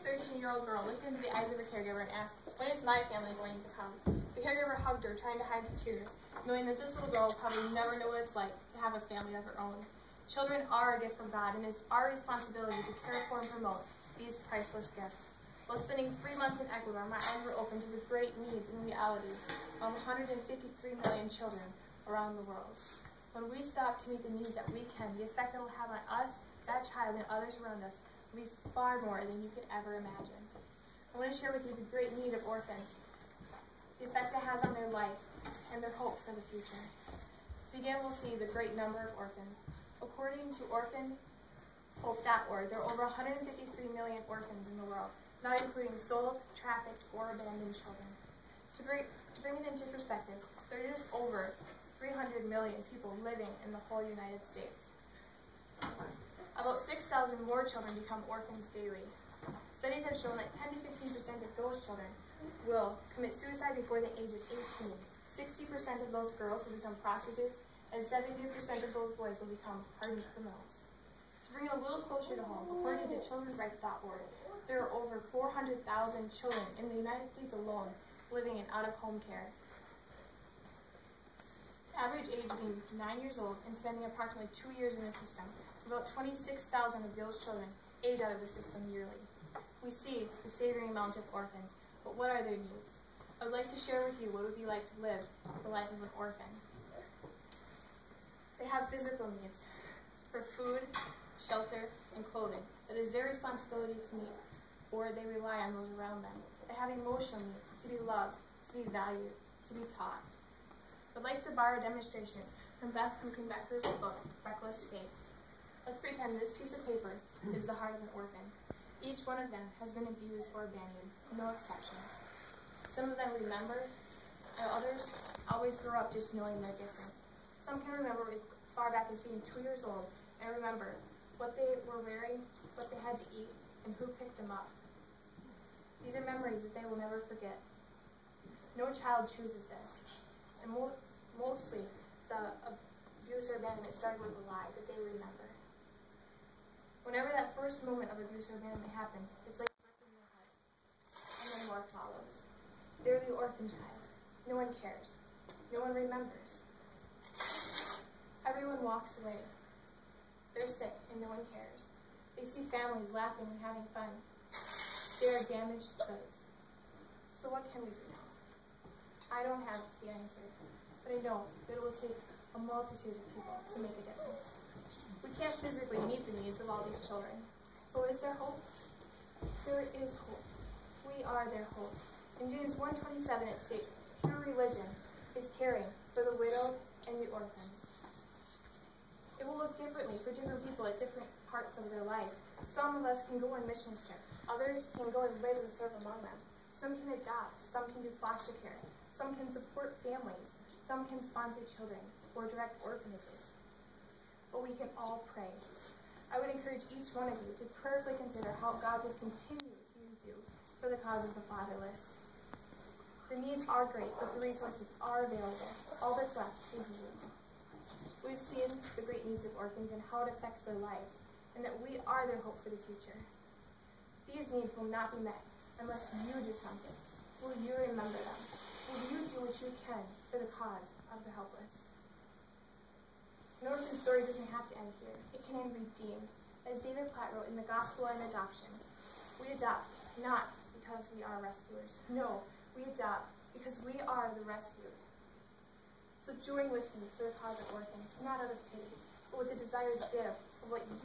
13-year-old girl looked into the eyes of her caregiver and asked, "When is my family going to come?" The caregiver hugged her, trying to hide the tears, knowing that this little girl will probably never know what it's like to have a family of her own. Children are a gift from God, and it is our responsibility to care for and promote these priceless gifts. While spending 3 months in Ecuador, my eyes were open to the great needs and realities of 153 million children around the world. When we stop to meet the needs that we can, the effect that will have on us, that child, and others around us will be far more than you could ever imagine. I want to share with you the great need of orphans, the effect it has on their life, and their hope for the future. To begin, we'll see the great number of orphans. According to orphanhope.org, there are over 153 million orphans in the world, not including sold, trafficked, or abandoned children. To bring it into perspective, there are just over 300 million people living in the whole United States. About 6,000 more children become orphans daily. Studies have shown that 10 to 15% of those children will commit suicide before the age of 18. 60% of those girls will become prostitutes, and 70% of those boys will become hardened criminals. To bring it a little closer to home, according to childrenrights.org, there are over 400,000 children in the United States alone living in out-of-home care. The average age being 9 years old and spending approximately 2 years in the system. About 26,000 of those children age out of the system yearly. We see the staggering amount of orphans, but what are their needs? I would like to share with you what it would be like to live the life of an orphan. They have physical needs for food, shelter, and clothing that is their responsibility to meet, or they rely on those around them. They have emotional needs to be loved, to be valued, to be taught. I'd like to borrow a demonstration from Beth Kuchenbecker's book, Reckless Faith. Let's pretend this piece of paper is the heart of an orphan. Each one of them has been abused or abandoned, no exceptions. Some of them remember, and others always grow up just knowing they're different. Some can remember as far back as being 2 years old and remember what they were wearing, what they had to eat, and who picked them up. These are memories that they will never forget. No child chooses this, and mostly the abuse or abandonment started with a lie that they remember. Whenever that first moment of abuse or abandonment happens, it's like breaking your heart, and then more follows. They're the orphan child. No one cares. No one remembers. Everyone walks away. They're sick, and no one cares. They see families laughing and having fun. They are damaged goods. So what can we do now? I don't have the answer, but I know that it will take a multitude of people to make a difference. We can't physically meet the needs of all these children. So is there hope? There is hope. We are their hope. In James 1:27 it states, "True religion is caring for the widowed and the orphans." It will look differently for different people at different parts of their life. Some of us can go on mission trip. Others can go and live and serve among them. Some can adopt. Some can do foster care. Some can support families. Some can sponsor children or direct orphanages. But we can all pray. I would encourage each one of you to prayerfully consider how God will continue to use you for the cause of the fatherless. The needs are great, but the resources are available. All that's left is you. We've seen the great needs of orphans and how it affects their lives, and that we are their hope for the future. These needs will not be met unless you do something. Will you remember them? Will you do what you can for the cause of the helpless? An orphan story doesn't have to end here. It can end redeemed. As David Platt wrote in The Gospel and Adoption, we adopt not because we are rescuers. No, we adopt because we are the rescued. So join with me for the cause of orphans, not out of pity, but with the desired gift of what you